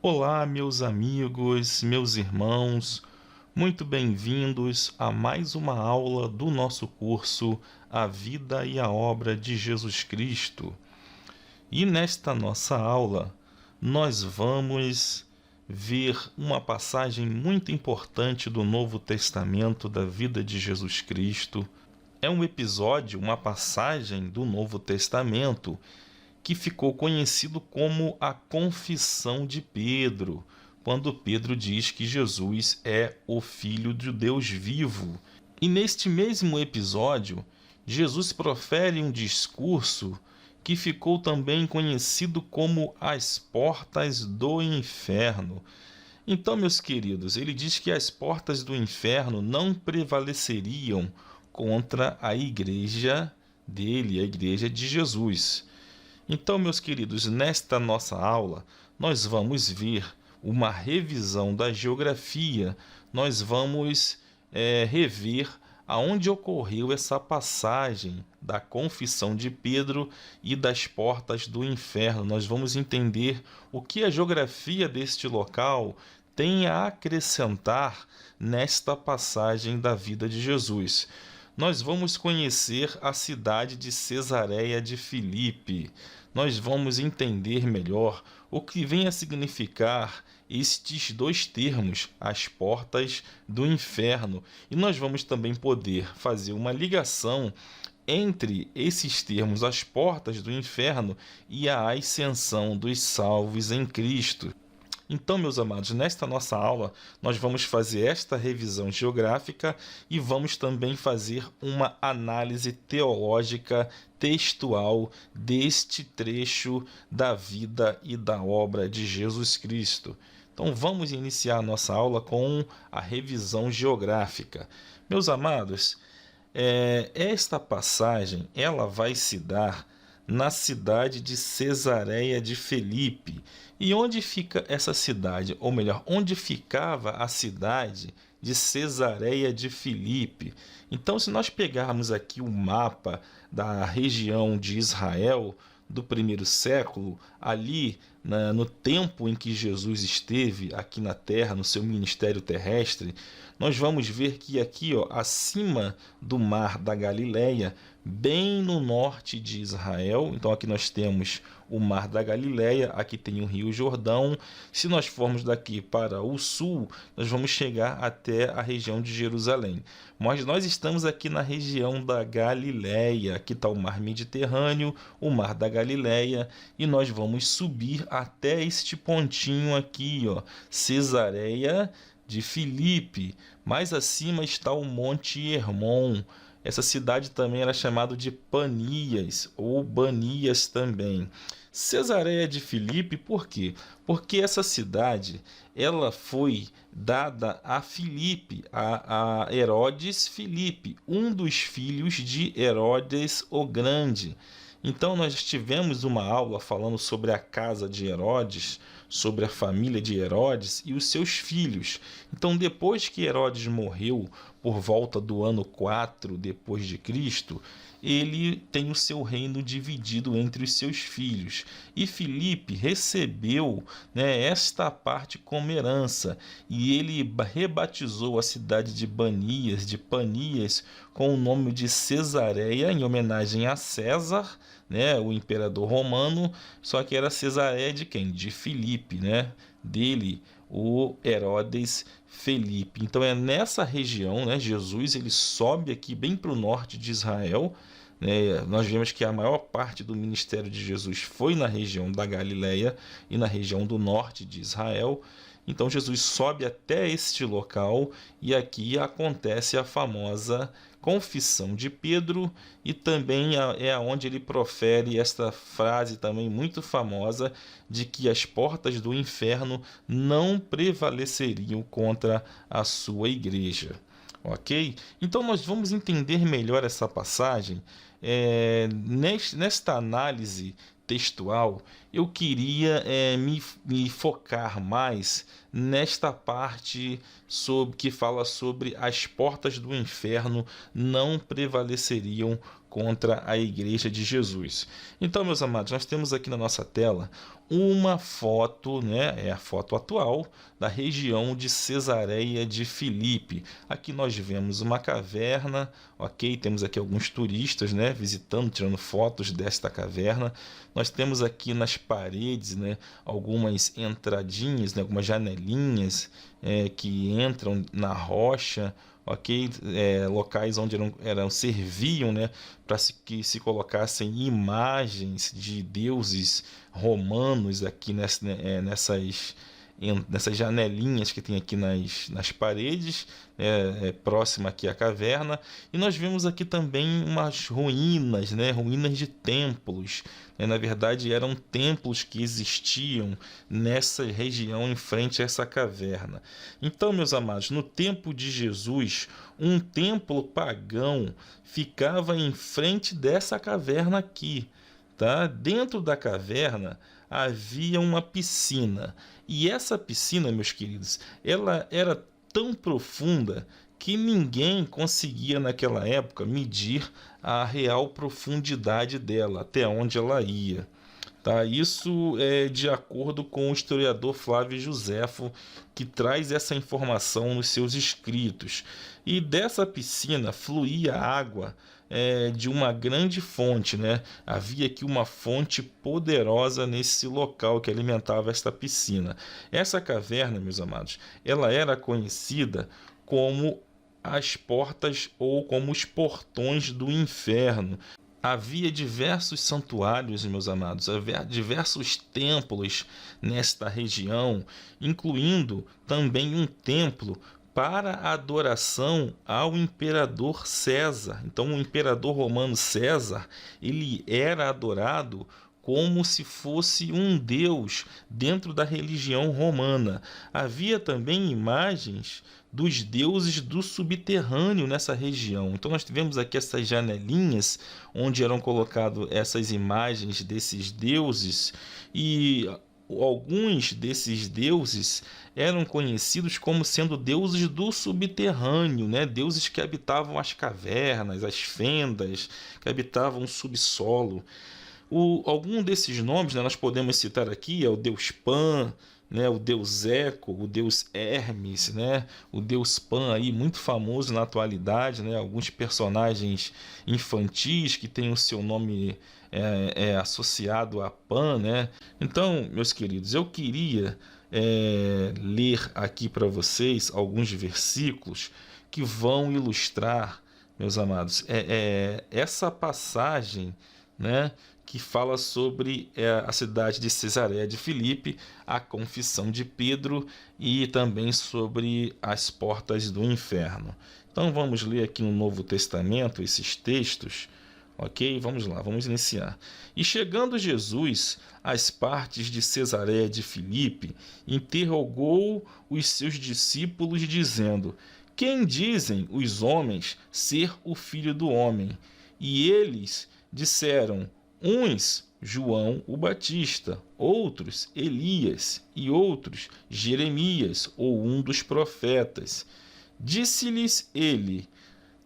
Olá, meus amigos, meus irmãos, muito bem-vindos a mais uma aula do nosso curso A Vida e a Obra de Jesus Cristo. E nesta nossa aula, nós vamos ver uma passagem muito importante do Novo Testamento da vida de Jesus Cristo. É um episódio, uma passagem do Novo Testamento que ficou conhecido como a Confissão de Pedro, quando Pedro diz que Jesus é o Filho de Deus vivo. E neste mesmo episódio, Jesus profere um discurso que ficou também conhecido como as portas do inferno. Então, meus queridos, ele diz que as portas do inferno não prevaleceriam contra a igreja dele, a igreja de Jesus. Então, meus queridos, nesta nossa aula, nós vamos ver uma revisão da geografia, nós vamos rever aonde ocorreu essa passagem da Confissão de Pedro e das portas do inferno. Nós vamos entender o que a geografia deste local tem a acrescentar nesta passagem da vida de Jesus. Nós vamos conhecer a cidade de Cesareia de Filipe. Nós vamos entender melhor o que vem a significar estes dois termos, as portas do inferno. E nós vamos também poder fazer uma ligação entre esses termos, as portas do inferno, e a ascensão dos salvos em Cristo. Então, meus amados, nesta nossa aula, nós vamos fazer esta revisão geográfica e vamos também fazer uma análise teológica textual deste trecho da vida e da obra de Jesus Cristo. Então, vamos iniciar a nossa aula com a revisão geográfica. Meus amados, esta passagem ela vai se dar na cidade de Cesareia de Filipe. E onde fica essa cidade? Ou melhor, onde ficava a cidade de Cesareia de Filipe? Então, se nós pegarmos aqui o mapa da região de Israel do primeiro século, ali no tempo em que Jesus esteve aqui na terra, no seu ministério terrestre, nós vamos ver que aqui, acima do mar da Galileia, bem no norte de Israel, então aqui nós temos o mar da Galileia, aqui tem o rio Jordão. Se nós formos daqui para o sul, nós vamos chegar até a região de Jerusalém. Mas nós estamos aqui na região da Galileia, aqui está o mar Mediterrâneo, o mar da Galileia, e nós vamos subir até este pontinho aqui, Cesareia de Filipe. Mais acima está o Monte Hermon. Essa cidade também era chamada de Panias, ou Banias também. Cesareia de Filipe, por quê? Porque essa cidade ela foi dada a Filipe, a Herodes Filipe, um dos filhos de Herodes o Grande. Então nós tivemos uma aula falando sobre a casa de Herodes, sobre a família de Herodes e os seus filhos. Então, depois que Herodes morreu, por volta do ano 4 depois de Cristo, ele tem o seu reino dividido entre os seus filhos. E Filipe recebeu esta parte como herança, e ele rebatizou a cidade de Panias, com o nome de Cesareia, em homenagem a César, o imperador romano, só que era Cesareia de quem? De Filipe, dele, o Herodes Filipe. Então é nessa região, Jesus ele sobe aqui bem para o norte de Israel. Nós vemos que a maior parte do ministério de Jesus foi na região da Galileia e na região do norte de Israel. Então Jesus sobe até este local e aqui acontece a famosa Confissão de Pedro, e também é onde ele profere esta frase também muito famosa de que as portas do inferno não prevaleceriam contra a sua igreja. Ok? Então nós vamos entender melhor essa passagem. Nesta análise textual, eu queria me focar mais nesta parte que fala sobre as portas do inferno não prevaleceriam contra a Igreja de Jesus. Então, meus amados, nós temos aqui na nossa tela uma foto, né? É a foto atual da região de Cesareia de Filipe. Aqui nós vemos uma caverna, ok? Temos aqui alguns turistas, né, visitando, tirando fotos desta caverna. Nós temos aqui nas paredes, né, algumas entradinhas, né, algumas janelinhas que entram na rocha, ok? Locais onde serviam, né, para que se colocassem imagens de deuses romanos aqui nessas janelinhas que tem aqui nas paredes, próxima aqui à caverna. E nós vemos aqui também umas ruínas, né, ruínas de templos. Na verdade, eram templos que existiam nessa região em frente a essa caverna. Então, meus amados, no tempo de Jesus, um templo pagão ficava em frente dessa caverna aqui. Tá? Dentro da caverna havia uma piscina. E essa piscina, meus queridos, ela era tão profunda que ninguém conseguia naquela época medir a real profundidade dela, até onde ela ia. Tá? Isso é de acordo com o historiador Flávio Josefo, que traz essa informação nos seus escritos. E dessa piscina fluía água de uma grande fonte, né? Havia aqui uma fonte poderosa nesse local que alimentava esta piscina. Essa caverna, meus amados, ela era conhecida como as portas ou como os portões do inferno. Havia diversos santuários, meus amados, havia diversos templos nesta região, incluindo também um templo para a adoração ao imperador César. Então, o imperador romano César, ele era adorado como se fosse um deus dentro da religião romana. Havia também imagens dos deuses do subterrâneo nessa região. Então nós tivemos aqui essas janelinhas onde eram colocadas essas imagens desses deuses, e alguns desses deuses eram conhecidos como sendo deuses do subterrâneo, né? Deuses que habitavam as cavernas, as fendas, que habitavam o subsolo. Algum desses nomes, né, nós podemos citar aqui o deus Pan, né, o deus Eco, o deus Hermes, né, o deus Pan aí muito famoso na atualidade, né, alguns personagens infantis que têm o seu nome associado a Pan, né. Então, meus queridos, eu queria ler aqui para vocês alguns versículos que vão ilustrar, meus amados, essa passagem, né, que fala sobre a cidade de Cesareia de Filipe, a confissão de Pedro e também sobre as portas do inferno. Então vamos ler aqui no Novo Testamento esses textos, ok? Vamos lá, vamos iniciar. E chegando Jesus às partes de Cesareia de Filipe, interrogou os seus discípulos, dizendo: Quem dizem os homens ser o Filho do Homem? E eles disseram: uns, João o Batista, outros, Elias, e outros, Jeremias, ou um dos profetas. Disse-lhes ele,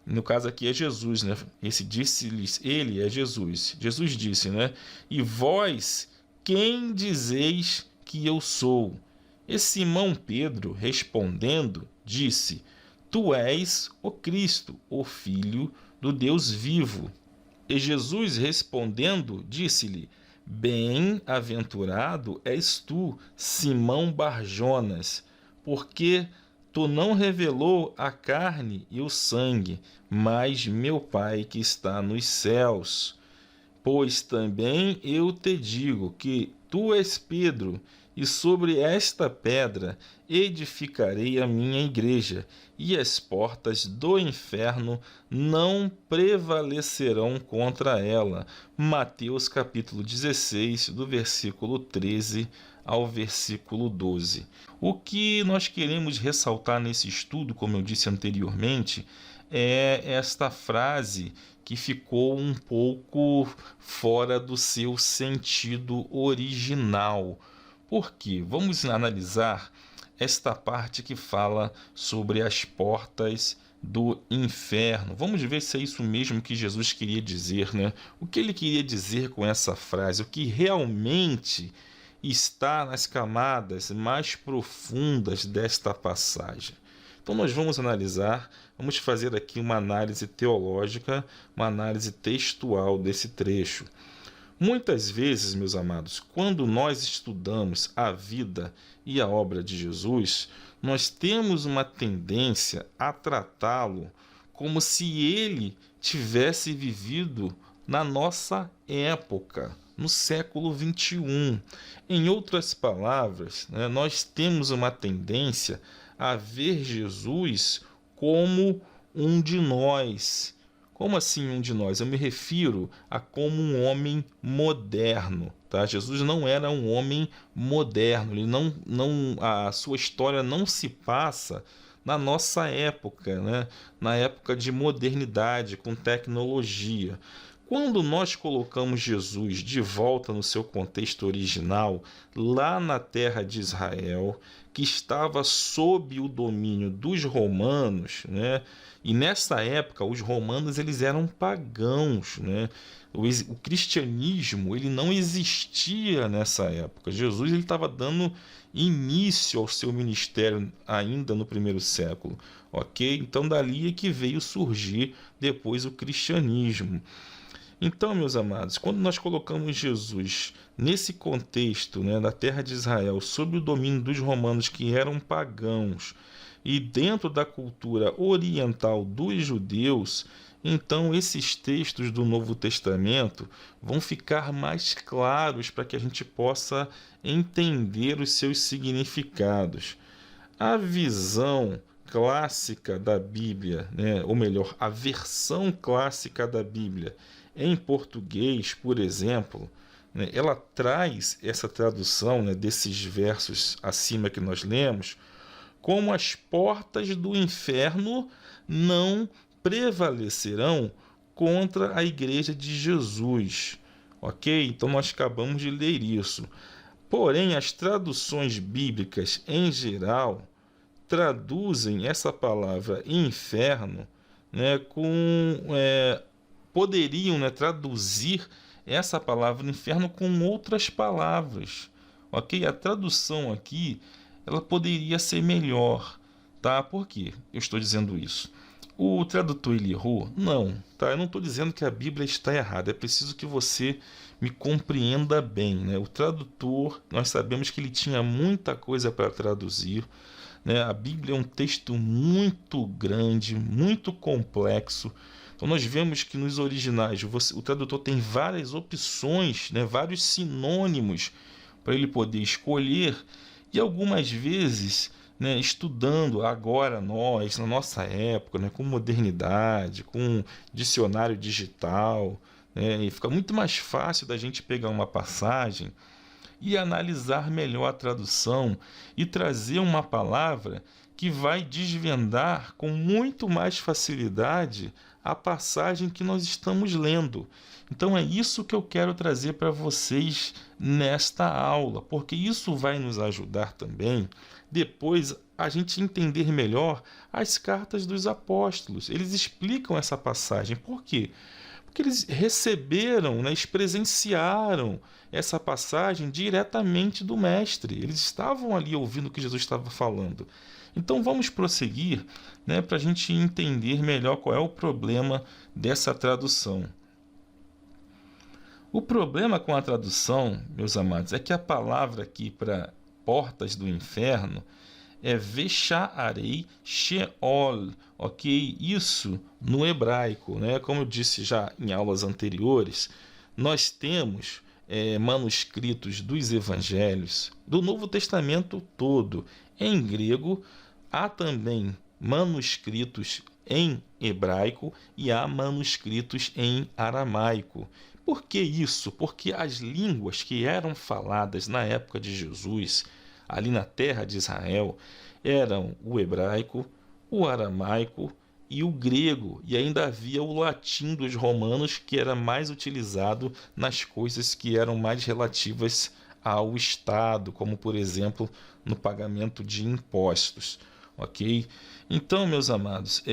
no caso aqui é Jesus, né? Esse disse-lhes ele é Jesus. Jesus disse, né? E vós, quem dizeis que eu sou? E Simão Pedro, respondendo, disse: Tu és o Cristo, o Filho do Deus vivo. E Jesus respondendo, disse-lhe: Bem-aventurado és tu, Simão Barjonas, porque tu não revelou a carne e o sangue, mas meu Pai que está nos céus. Pois também eu te digo que tu és Pedro, e sobre esta pedra edificarei a minha igreja, e as portas do inferno não prevalecerão contra ela. Mateus capítulo 16, do versículo 13 ao versículo 12. O que nós queremos ressaltar nesse estudo, como eu disse anteriormente, é esta frase que ficou um pouco fora do seu sentido original. Por quê? Vamos analisar esta parte que fala sobre as portas do inferno. Vamos ver se é isso mesmo que Jesus queria dizer, né? O que ele queria dizer com essa frase? O que realmente está nas camadas mais profundas desta passagem? Então nós vamos analisar, vamos fazer aqui uma análise teológica, uma análise textual desse trecho. Muitas vezes, meus amados, quando nós estudamos a vida e a obra de Jesus, nós temos uma tendência a tratá-lo como se ele tivesse vivido na nossa época, no século 21. Em outras palavras, né, nós temos uma tendência a ver Jesus como um de nós. Como assim um de nós? Eu me refiro a como um homem moderno, tá? Jesus não era um homem moderno, a sua história não se passa na nossa época, né? Na época de modernidade, com tecnologia. Quando nós colocamos Jesus de volta no seu contexto original, lá na terra de Israel, que estava sob o domínio dos romanos, né? E nessa época os romanos eles eram pagãos, né? O cristianismo ele não existia nessa época. Jesus ele estava dando início ao seu ministério ainda no primeiro século, ok? Então dali é que veio surgir depois o cristianismo. Então, meus amados, quando nós colocamos Jesus nesse contexto, né, da terra de Israel, sob o domínio dos romanos que eram pagãos, e dentro da cultura oriental dos judeus, então esses textos do Novo Testamento vão ficar mais claros para que a gente possa entender os seus significados. A visão clássica da Bíblia, né, ou melhor, a versão clássica da Bíblia em português, por exemplo, né, ela traz essa tradução, né, desses versos acima que nós lemos, como as portas do inferno não prevalecerão contra a igreja de Jesus. Ok? Então nós acabamos de ler isso. Porém, as traduções bíblicas em geral traduzem essa palavra inferno, né, poderiam, né, traduzir essa palavra inferno com outras palavras, ok? A tradução aqui ela poderia ser melhor, tá? Por quê eu estou dizendo isso? O tradutor ele errou? Não, tá? Eu não estou dizendo que a Bíblia está errada. É preciso que você me compreenda bem, né? O tradutor, nós sabemos que ele tinha muita coisa para traduzir, né? A Bíblia é um texto muito grande, muito complexo. Então nós vemos que nos originais o tradutor tem várias opções, né? Vários sinônimos para ele poder escolher, e algumas vezes, né, estudando agora nós, na nossa época, né, com modernidade, com dicionário digital, né, e fica muito mais fácil da gente pegar uma passagem e analisar melhor a tradução e trazer uma palavra que vai desvendar com muito mais facilidade a passagem que nós estamos lendo. Então é isso que eu quero trazer para vocês nesta aula, porque isso vai nos ajudar também depois a gente entender melhor as cartas dos apóstolos. Eles explicam essa passagem. Por quê? Porque eles receberam, né, eles presenciaram essa passagem diretamente do Mestre. Eles estavam ali ouvindo o que Jesus estava falando. Então vamos prosseguir, né, para a gente entender melhor qual é o problema dessa tradução. O problema com a tradução, meus amados, é que a palavra aqui para portas do inferno é Vesha'arei Sheol, ok? Isso no hebraico, né? Como eu disse já em aulas anteriores, nós temos manuscritos dos evangelhos, do Novo Testamento todo, em grego. Há também manuscritos em hebraico e há manuscritos em aramaico. Por que isso? Porque as línguas que eram faladas na época de Jesus, ali na terra de Israel, eram o hebraico, o aramaico e o grego, e ainda havia o latim dos romanos, que era mais utilizado nas coisas que eram mais relativas ao Estado, como por exemplo no pagamento de impostos. ok? Então, meus amados,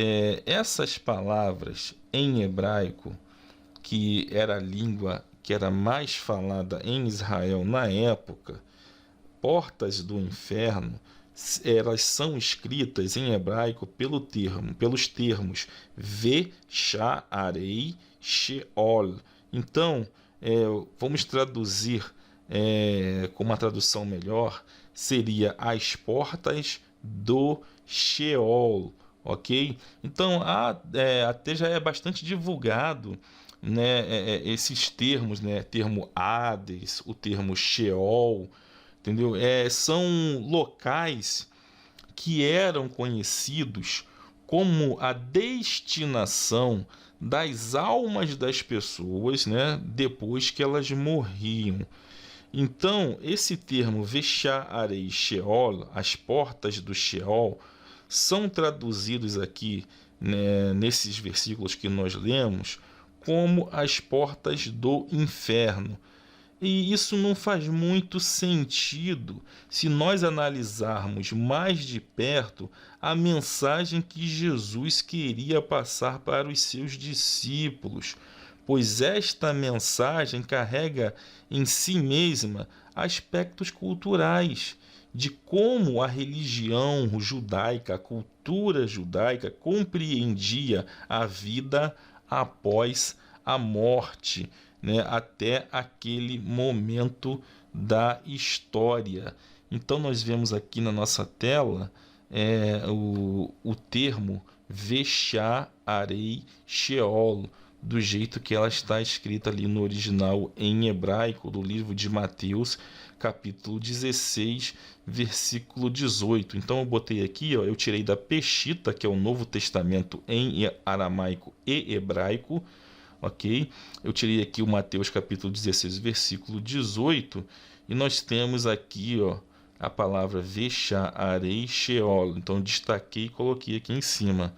essas palavras em hebraico, que era a língua que era mais falada em Israel na época, portas do inferno, elas são escritas em hebraico pelos termos Ve-Sha-Arei Sheol. Então, vamos traduzir com uma tradução melhor, seria as portas do Sheol, ok? Então, até já é bastante divulgado, né, esses termos, né, termo Hades, o termo Sheol, entendeu? São locais que eram conhecidos como a destinação das almas das pessoas, né, depois que elas morriam. Então, esse termo Vesha'arei Sheol, as portas do Sheol, são traduzidos aqui, né, nesses versículos que nós lemos, como as portas do inferno. E isso não faz muito sentido se nós analisarmos mais de perto a mensagem que Jesus queria passar para os seus discípulos, pois esta mensagem carrega em si mesma aspectos culturais de como a religião judaica, a cultura judaica compreendia a vida após a morte, né, até aquele momento da história. Então nós vemos aqui na nossa tela o termo Vesha'arei Sheol, do jeito que ela está escrita ali no original em hebraico do livro de Mateus, capítulo 16, versículo 18. Então eu botei aqui, eu tirei da Peshita, que é o Novo Testamento em aramaico e hebraico, ok? Eu tirei aqui o Mateus capítulo 16, versículo 18, e nós temos aqui, a palavra Vesha'arei Sheol. Então eu destaquei e coloquei aqui em cima,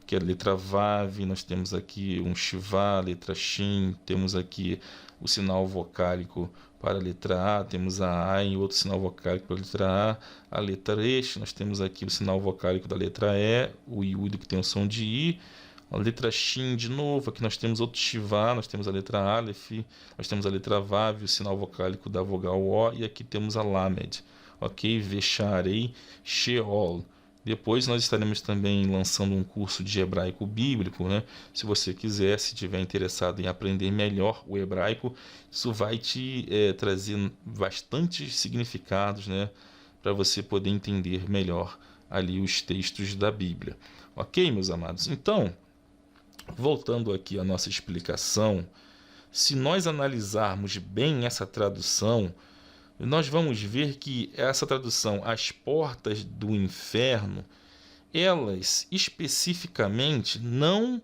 que é a letra Vav, nós temos aqui um Shivá, letra Shin, temos aqui o sinal vocálico para a letra A, temos a Ain, outro sinal vocálico para a letra A letra Resh, nós temos aqui o sinal vocálico da letra E, o Yud que tem o som de I, a letra Shin de novo, aqui nós temos outro Shivá, nós temos a letra Aleph, nós temos a letra Vav, o sinal vocálico da vogal O, e aqui temos a Lamed, ok? Vesha'arei Sheol. Depois nós estaremos também lançando um curso de hebraico bíblico, né? Se você quiser, se tiver interessado em aprender melhor o hebraico, isso vai te trazer bastantes significados, né? Para você poder entender melhor ali os textos da Bíblia. Ok, meus amados? Então, voltando aqui à nossa explicação, se nós analisarmos bem essa tradução, nós vamos ver que essa tradução, as portas do inferno, elas especificamente não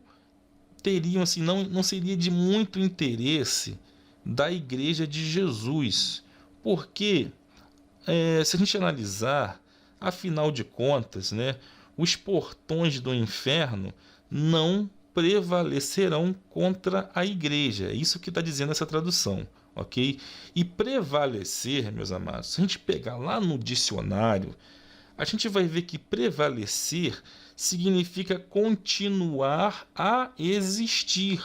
teriam, assim, não seria de muito interesse da Igreja de Jesus, porque se a gente analisar, afinal de contas, né, os portões do inferno não prevalecerão contra a igreja. É isso que está dizendo essa tradução, ok? E prevalecer, meus amados, se a gente pegar lá no dicionário, a gente vai ver que prevalecer significa continuar a existir,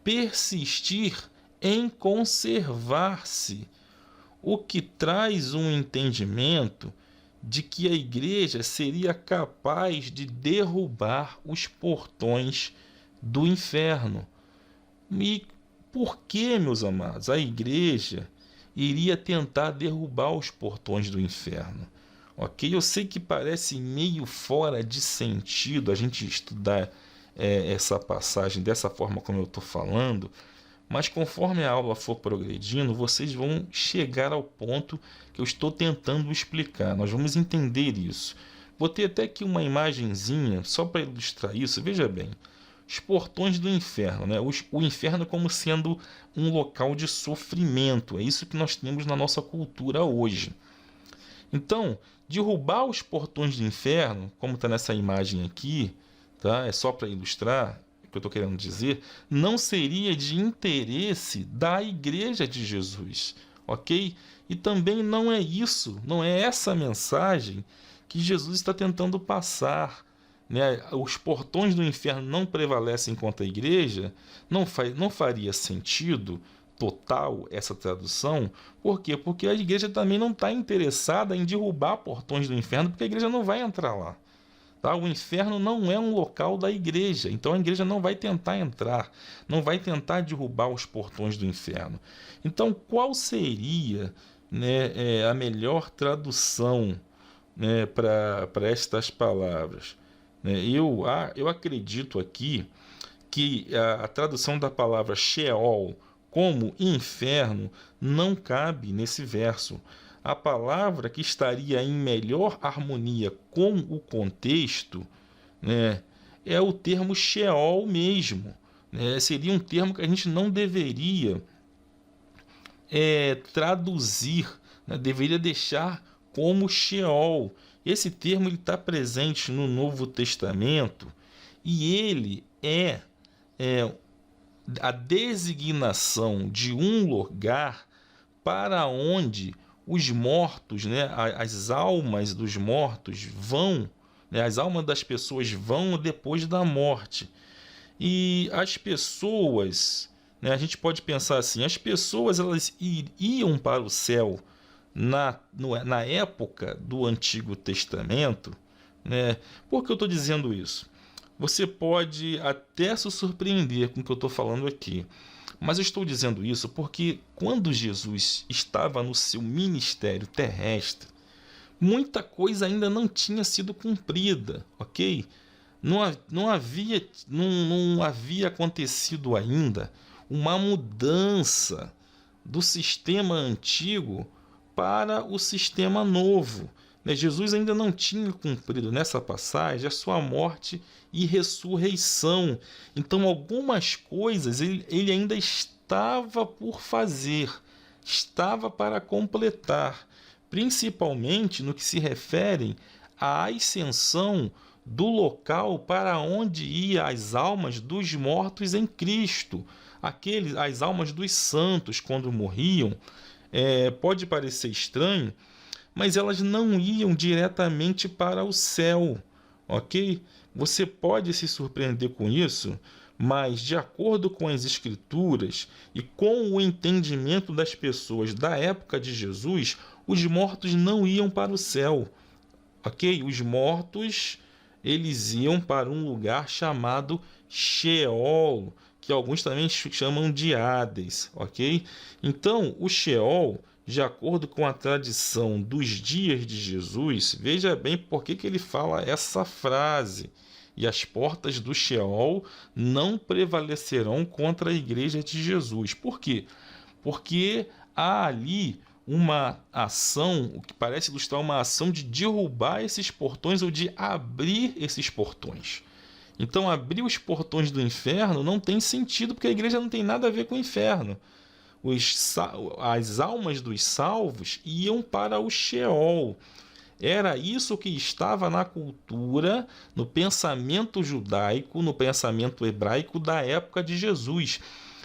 persistir em conservar-se, o que traz um entendimento de que a igreja seria capaz de derrubar os portões do inferno. E por que, meus amados, a igreja iria tentar derrubar os portões do inferno? Ok? Eu sei que parece meio fora de sentido a gente estudar essa passagem dessa forma como eu estou falando, mas conforme a aula for progredindo, vocês vão chegar ao ponto que eu estou tentando explicar. Nós vamos entender isso. Botei até aqui uma imagenzinha só para ilustrar isso. Veja bem, os portões do inferno, né? O inferno como sendo um local de sofrimento. É isso que nós temos na nossa cultura hoje. Então, derrubar os portões do inferno, como está nessa imagem aqui, tá? É só para ilustrar que eu estou querendo dizer, não seria de interesse da Igreja de Jesus, ok? E também não é isso, não é essa mensagem que Jesus está tentando passar, né? Os portões do inferno não prevalecem contra a igreja, não faria sentido total essa tradução. Por quê? Porque a igreja também não está interessada em derrubar portões do inferno, porque a igreja não vai entrar lá. Tá? O inferno não é um local da igreja, então a igreja não vai tentar entrar, não vai tentar derrubar os portões do inferno. Então, qual seria, né, a melhor tradução, né, para estas palavras? Né? Eu acredito aqui que a tradução da palavra Sheol como inferno não cabe nesse verso. A palavra que estaria em melhor harmonia com o contexto, né, é o termo Sheol mesmo. Né? Seria um termo que a gente não deveria traduzir, né? Deveria deixar como Sheol. Esse termo está presente no Novo Testamento e ele é a designação de um lugar para onde os mortos, né, as almas dos mortos vão, né, as almas das pessoas vão depois da morte. E as pessoas, né, a gente pode pensar assim, as pessoas elas iam para o céu na época do Antigo Testamento, né? Por que eu estou dizendo isso? Você pode até se surpreender com o que eu estou falando aqui, mas eu estou dizendo isso porque quando Jesus estava no seu ministério terrestre, muita coisa ainda não tinha sido cumprida, ok? Não havia acontecido ainda uma mudança do sistema antigo para o sistema novo. Né? Jesus ainda não tinha cumprido nessa passagem a sua morte e ressurreição. Então, algumas coisas ele ainda estava por fazer, estava para completar, principalmente no que se refere à ascensão do local para onde iam as almas dos mortos em Cristo. As almas dos santos, quando morriam, pode parecer estranho, mas elas não iam diretamente para o céu, ok? Você pode se surpreender com isso, mas de acordo com as Escrituras e com o entendimento das pessoas da época de Jesus, os mortos não iam para o céu, ok? Os mortos, eles iam para um lugar chamado Sheol, que alguns também chamam de Hades, ok? Então, o Sheol, de acordo com a tradição dos dias de Jesus, veja bem por que ele fala essa frase: e as portas do Sheol não prevalecerão contra a igreja de Jesus. Por quê? Porque há ali uma ação, o que parece ilustrar uma ação de derrubar esses portões ou de abrir esses portões. Então, abrir os portões do inferno não tem sentido, porque a igreja não tem nada a ver com o inferno. As almas dos salvos iam para o Sheol. Era isso que estava na cultura, no pensamento judaico, no pensamento hebraico da época de Jesus.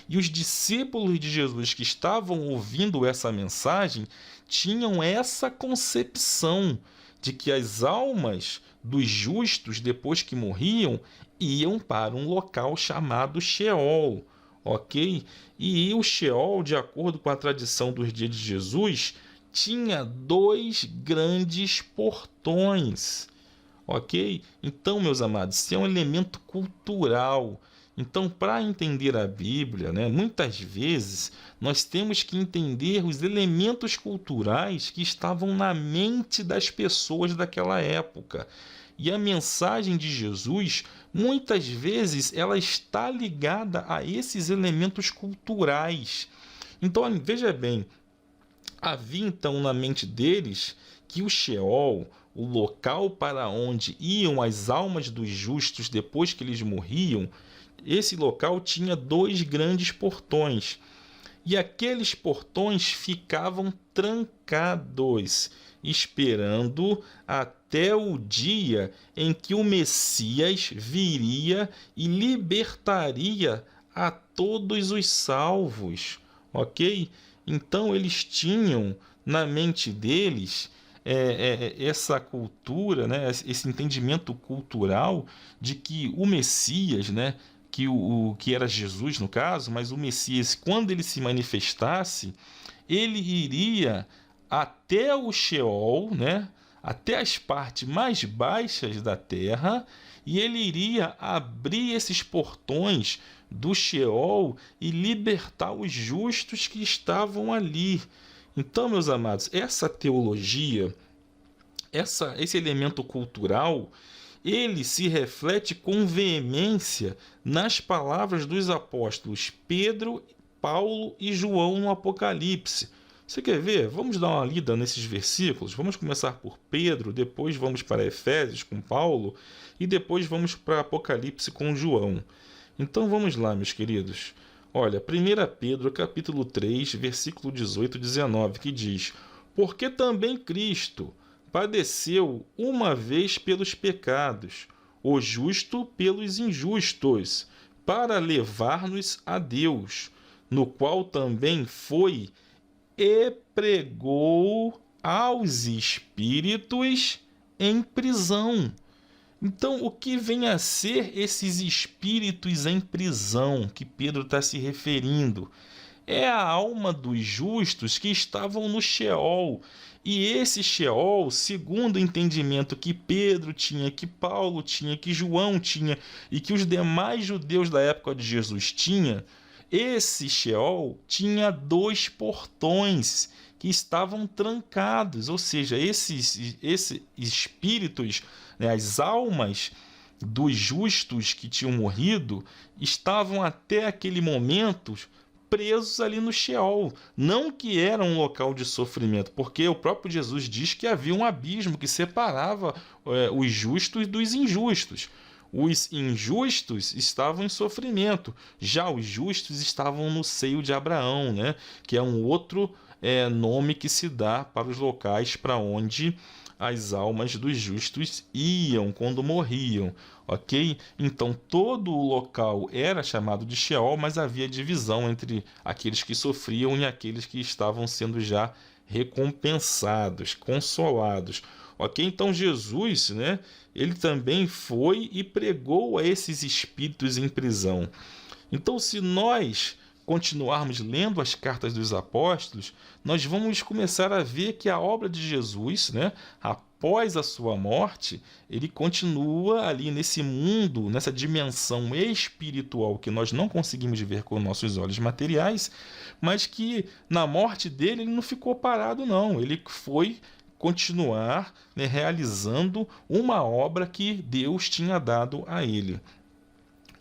E os discípulos de Jesus que estavam ouvindo essa mensagem tinham essa concepção de que as almas dos justos, depois que morriam, iam para um local chamado Sheol, ok? E o Sheol, de acordo com a tradição dos dias de Jesus, tinha 2 grandes portões, ok? Então, meus amados, isso é um elemento cultural. Então, para entender a Bíblia, né, muitas vezes nós temos que entender os elementos culturais que estavam na mente das pessoas daquela época. E a mensagem de Jesus, muitas vezes, ela está ligada a esses elementos culturais. Então, veja bem, havia então na mente deles que o Sheol, o local para onde iam as almas dos justos depois que eles morriam, esse local tinha 2 grandes portões. E aqueles portões ficavam trancados, esperando até o dia em que o Messias viria e libertaria a todos os salvos, ok? Então eles tinham na mente deles essa cultura, né, esse entendimento cultural de que o Messias, né, que era Jesus no caso, mas o Messias, quando ele se manifestasse, ele iria até o Sheol, né, até as partes mais baixas da terra, e ele iria abrir esses portões do Sheol e libertar os justos que estavam ali. Então, meus amados, essa teologia, esse elemento cultural, ele se reflete com veemência nas palavras dos apóstolos Pedro, Paulo e João no Apocalipse. Você quer ver? Vamos dar uma lida nesses versículos. Vamos começar por Pedro, depois vamos para Efésios com Paulo e depois vamos para Apocalipse com João. Então vamos lá, meus queridos. Olha, 1 Pedro capítulo 3, versículo 18 e 19, que diz: Porque também Cristo padeceu uma vez pelos pecados, o justo pelos injustos, para levar-nos a Deus, no qual também foi e pregou aos espíritos em prisão. Então, o que vem a ser esses espíritos em prisão que Pedro está se referindo? É a alma dos justos que estavam no Sheol. E esse Sheol, segundo o entendimento que Pedro tinha, que Paulo tinha, que João tinha e que os demais judeus da época de Jesus tinham, esse Sheol tinha 2 portões que estavam trancados, ou seja, esses espíritos, né, as almas dos justos que tinham morrido, estavam até aquele momento presos ali no Sheol. Não que era um local de sofrimento, porque o próprio Jesus diz que havia um abismo que separava os justos dos injustos. Os injustos estavam em sofrimento, já os justos estavam no seio de Abraão, né? Que é um outro nome que se dá para os locais para onde as almas dos justos iam quando morriam, ok? Então todo o local era chamado de Sheol, mas havia divisão entre aqueles que sofriam e aqueles que estavam sendo já recompensados, consolados. Ok? Então Jesus, né, ele também foi e pregou a esses espíritos em prisão. Então, se nós continuarmos lendo as cartas dos apóstolos, nós vamos começar a ver que a obra de Jesus, né, após a sua morte, ele continua ali nesse mundo, nessa dimensão espiritual que nós não conseguimos ver com nossos olhos materiais, mas que na morte dele ele não ficou parado, não. Ele foi continuar, né, realizando uma obra que Deus tinha dado a ele.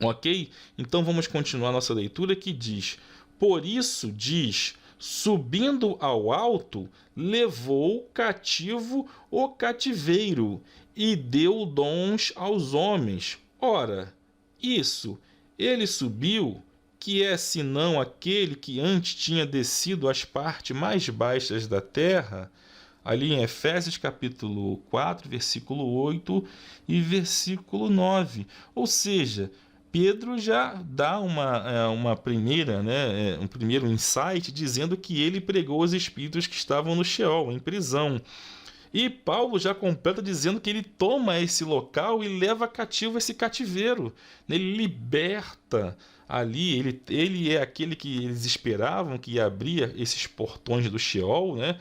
Ok? Então vamos continuar nossa leitura que diz: Por isso diz, subindo ao alto, levou cativo o cativeiro e deu dons aos homens. Ora, isso, ele subiu, que é senão aquele que antes tinha descido às partes mais baixas da terra? Ali em Efésios capítulo 4, versículo 8 e versículo 9. Ou seja, Pedro já dá uma primeira, né, um primeiro insight dizendo que ele pregou os espíritos que estavam no Sheol, em prisão. E Paulo já completa dizendo que ele toma esse local e leva cativo esse cativeiro. Ele liberta ali, ele é aquele que eles esperavam que ia abrir esses portões do Sheol, né?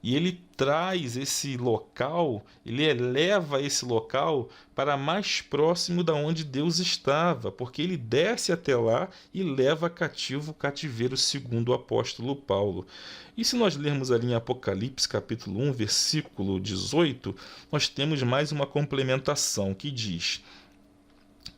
E ele traz esse local, ele eleva esse local para mais próximo da onde Deus estava, porque ele desce até lá e leva cativo o cativeiro, segundo o apóstolo Paulo. E se nós lermos ali em Apocalipse capítulo 1, versículo 18, nós temos mais uma complementação que diz: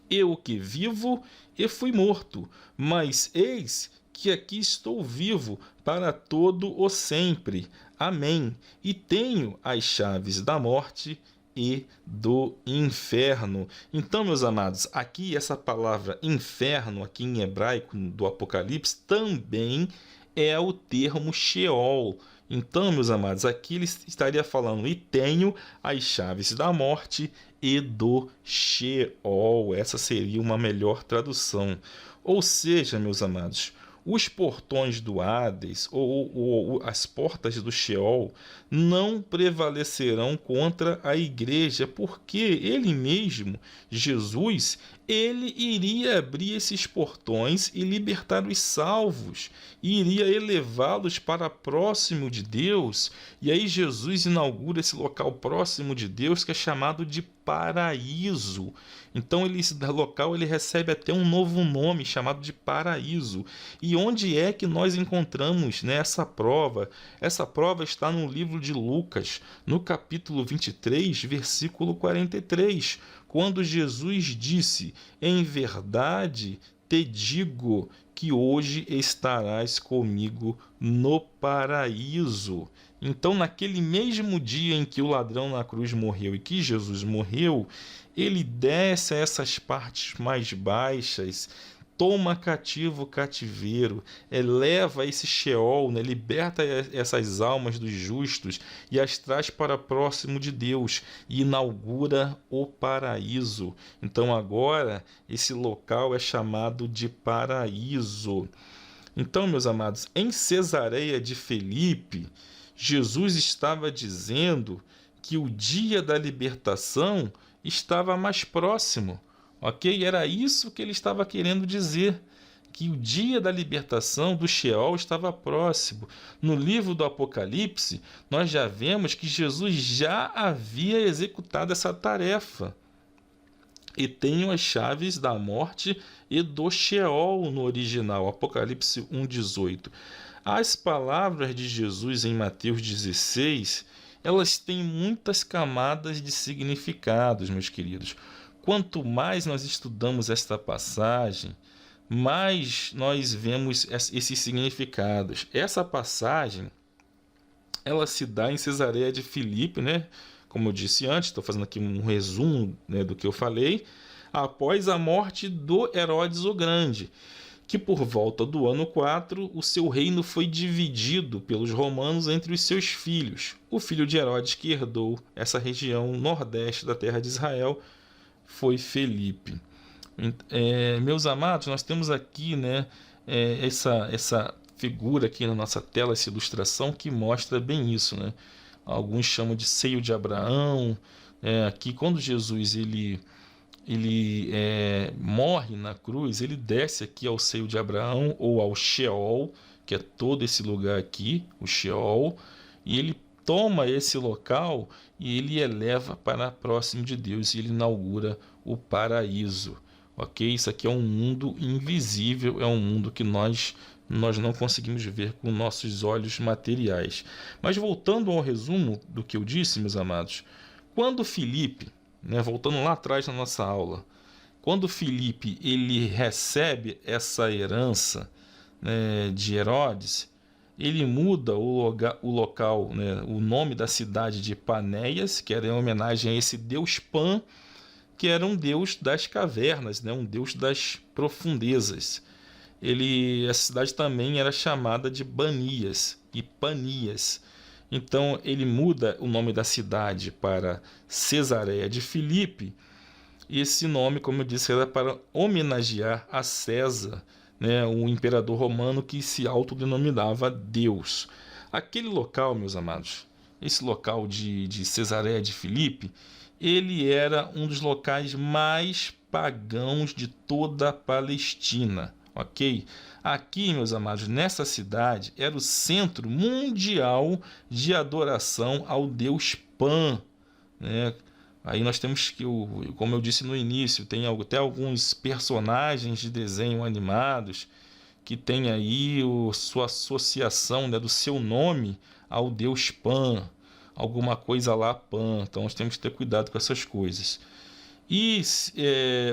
Eu que vivo e fui morto, mas eis que aqui estou vivo para todo o sempre. Amém. E tenho as chaves da morte e do inferno. Então, meus amados, aqui essa palavra inferno, aqui em hebraico do Apocalipse, também é o termo Sheol. Então, meus amados, aqui ele estaria falando: e tenho as chaves da morte e do Sheol. Essa seria uma melhor tradução. Ou seja, meus amados, os portões do Hades ou as portas do Sheol não prevalecerão contra a igreja, porque ele mesmo, Jesus, ele iria abrir esses portões e libertar os salvos, e iria elevá-los para próximo de Deus. E aí Jesus inaugura esse local próximo de Deus que é chamado de paraíso. Então esse local ele recebe até um novo nome chamado de paraíso. E onde é que nós encontramos, né, essa prova? Essa prova está no livro de Lucas, no capítulo 23, versículo 43, quando Jesus disse: em verdade te digo que hoje estarás comigo no paraíso. Então, naquele mesmo dia em que o ladrão na cruz morreu e que Jesus morreu, ele desce a essas partes mais baixas, toma cativo o cativeiro, eleva esse Sheol, né? Liberta essas almas dos justos e as traz para próximo de Deus e inaugura o paraíso. Então agora esse local é chamado de paraíso. Então, meus amados, em Cesareia de Filipe, Jesus estava dizendo que o dia da libertação estava mais próximo. Ok? Era isso que ele estava querendo dizer, que o dia da libertação do Sheol estava próximo. No livro do Apocalipse, nós já vemos que Jesus já havia executado essa tarefa. E tem as chaves da morte e do Sheol no original, Apocalipse 1,18. As palavras de Jesus em Mateus 16, elas têm muitas camadas de significados, meus queridos. Quanto mais nós estudamos esta passagem, mais nós vemos esses significados. Essa passagem, ela se dá em Cesareia de Filipe, né? Como eu disse antes, estou fazendo aqui um resumo, né, do que eu falei, após a morte do Herodes o Grande, que por volta do ano 4, o seu reino foi dividido pelos romanos entre os seus filhos. O filho de Herodes que herdou essa região nordeste da terra de Israel foi Felipe. Meus amados, nós temos aqui, né, essa figura aqui na nossa tela, essa ilustração que mostra bem isso, né? Alguns chamam de seio de Abraão. Aqui, quando Jesus ele morre na cruz, ele desce aqui ao seio de Abraão ou ao Sheol, que é todo esse lugar aqui, o Sheol, e ele toma esse local e ele eleva para próximo de Deus e ele inaugura o paraíso. Ok? Isso aqui é um mundo invisível, é um mundo que nós não conseguimos ver com nossos olhos materiais. Mas voltando ao resumo do que eu disse, meus amados, quando Filipe, né, voltando lá atrás na nossa aula, quando Filipe ele recebe essa herança, né, de Herodes, ele muda o local, né, o nome da cidade de Panéias, que era em homenagem a esse deus Pan, que era um deus das cavernas, né, um deus das profundezas. Essa cidade também era chamada de Banias e Panias. Então ele muda o nome da cidade para Cesareia de Filipe. E esse nome, como eu disse, era para homenagear a César, né, o imperador romano que se autodenominava Deus. Aquele local, meus amados, esse local de Cesareia de Filipe, ele era um dos locais mais pagãos de toda a Palestina. Ok? Aqui, meus amados, nessa cidade era o centro mundial de adoração ao deus Pan, né? Aí nós temos que, como eu disse no início, tem até alguns personagens de desenho animados que tem aí sua associação, né, do seu nome ao deus Pan, alguma coisa lá Pan. Então nós temos que ter cuidado com essas coisas. E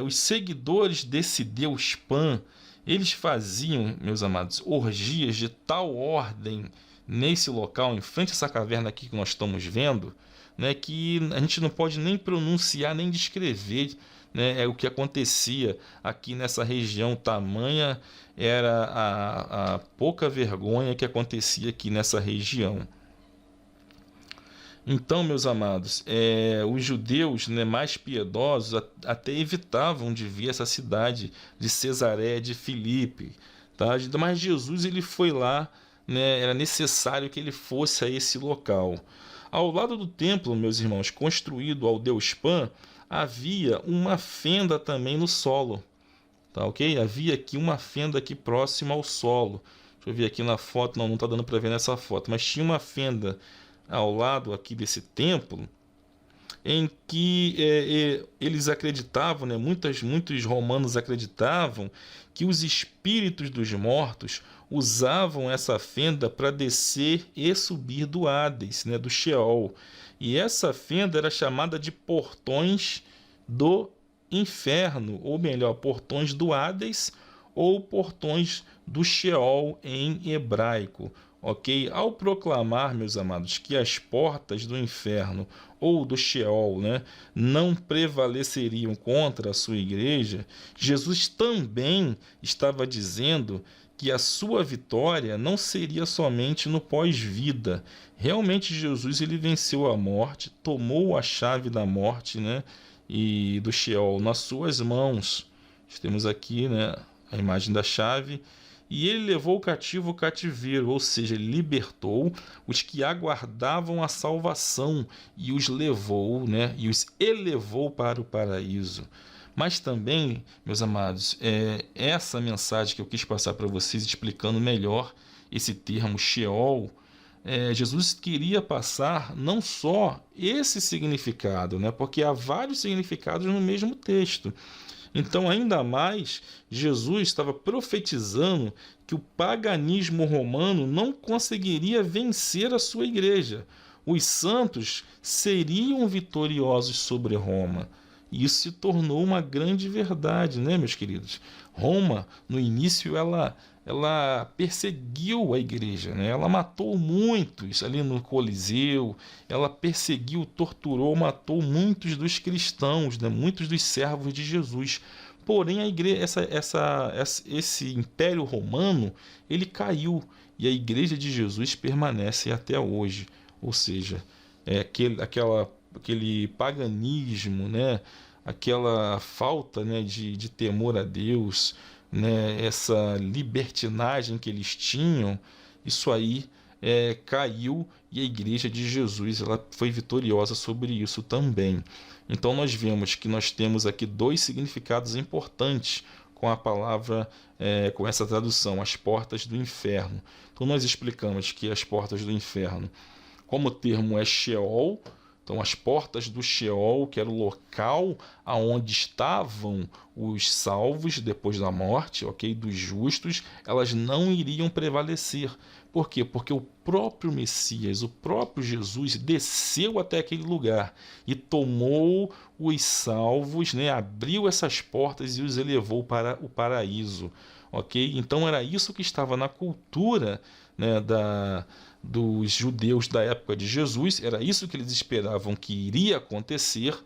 os seguidores desse deus Pan, eles faziam, meus amados, orgias de tal ordem nesse local, em frente a essa caverna aqui que nós estamos vendo, né, que a gente não pode nem pronunciar, nem descrever, né, o que acontecia aqui nessa região. Tamanha era a pouca vergonha que acontecia aqui nessa região. Então, meus amados, os judeus, né, mais piedosos até evitavam de vir essa cidade de Cesareia de Filipe. tá? Mas Jesus ele foi lá, né? Era necessário que ele fosse a esse local. Ao lado do templo, meus irmãos, construído ao deus Pan, havia uma fenda também no solo, tá ok? Havia aqui uma fenda aqui próxima ao solo. Deixa eu ver aqui na foto, não está dando para ver nessa foto, mas tinha uma fenda ao lado aqui desse templo, em que eles acreditavam, né, muitos romanos acreditavam que os espíritos dos mortos usavam essa fenda para descer e subir do Hades, né, do Sheol. E essa fenda era chamada de portões do inferno, ou melhor, portões do Hades ou portões do Sheol em hebraico. Ok? Ao proclamar, meus amados, que as portas do inferno ou do Sheol, né, não prevaleceriam contra a sua igreja, Jesus também estava dizendo que a sua vitória não seria somente no pós-vida. Realmente Jesus ele venceu a morte, tomou a chave da morte, né, e do Sheol nas suas mãos. Temos aqui, né, a imagem da chave. E ele levou o cativo ao cativeiro, ou seja, ele libertou os que aguardavam a salvação e os levou, né, e os elevou para o paraíso. Mas também, meus amados, essa mensagem que eu quis passar para vocês, explicando melhor esse termo Sheol, Jesus queria passar não só esse significado, né, porque há vários significados no mesmo texto. Então, ainda mais, Jesus estava profetizando que o paganismo romano não conseguiria vencer a sua igreja. Os santos seriam vitoriosos sobre Roma. E isso se tornou uma grande verdade, né, meus queridos? Roma, no início, ela perseguiu a igreja, né? Ela matou muitos ali no Coliseu, ela perseguiu, torturou, matou muitos dos cristãos, né? Muitos dos servos de Jesus. Porém, a igreja, esse império romano, ele caiu e a igreja de Jesus permanece até hoje. Ou seja, aquele paganismo, né? Aquela falta, né, de temor a Deus, né, essa libertinagem que eles tinham, isso aí caiu e a igreja de Jesus ela foi vitoriosa sobre isso também. Então nós vemos que nós temos aqui dois significados importantes com a palavra, com essa tradução, as portas do inferno. Então nós explicamos que as portas do inferno, como o termo é Sheol, então as portas do Sheol, que era o local aonde estavam os salvos depois da morte, ok, dos justos, elas não iriam prevalecer. Por quê? Porque o próprio Messias, o próprio Jesus desceu até aquele lugar e tomou os salvos, né, abriu essas portas e os elevou para o paraíso, ok? Então era isso que estava na cultura, né, dos judeus da época de Jesus, era isso que eles esperavam que iria acontecer,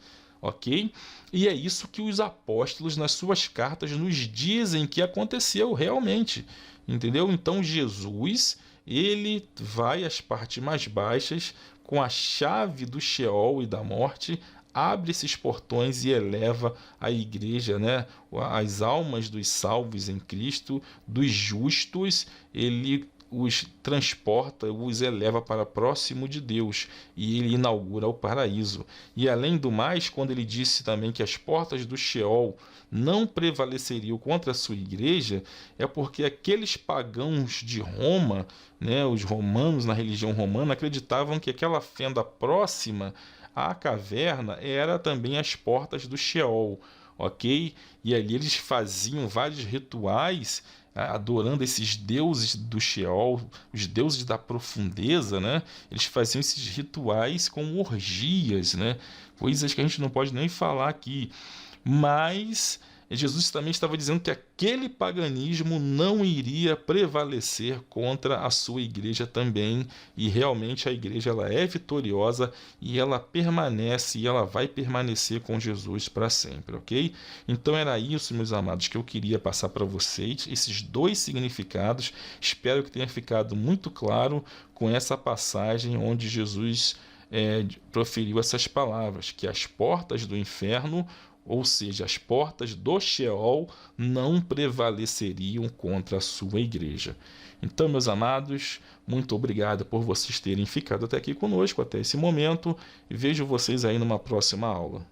ok? E é isso que os apóstolos nas suas cartas nos dizem que aconteceu realmente, entendeu? Então Jesus, ele vai às partes mais baixas com a chave do Sheol e da morte, abre esses portões e eleva a igreja, né? As almas dos salvos em Cristo, dos justos, ele os transporta, os eleva para próximo de Deus e ele inaugura o paraíso. E além do mais, quando ele disse também que as portas do Sheol não prevaleceriam contra a sua igreja, é porque aqueles pagãos de Roma, né, os romanos na religião romana, acreditavam que aquela fenda próxima à caverna era também as portas do Sheol, ok? E ali eles faziam vários rituais adorando esses deuses do Sheol, os deuses da profundeza, né? Eles faziam esses rituais com orgias, né? Coisas que a gente não pode nem falar aqui. Mas Jesus também estava dizendo que aquele paganismo não iria prevalecer contra a sua igreja também, e realmente a igreja ela é vitoriosa e ela permanece e ela vai permanecer com Jesus para sempre, ok? Então era isso, meus amados, que eu queria passar para vocês, esses dois significados. Espero que tenha ficado muito claro com essa passagem onde Jesus proferiu essas palavras, que as portas do inferno ou seja, as portas do Sheol não prevaleceriam contra a sua igreja. Então, meus amados, muito obrigado por vocês terem ficado até aqui conosco, até esse momento, e vejo vocês aí numa próxima aula.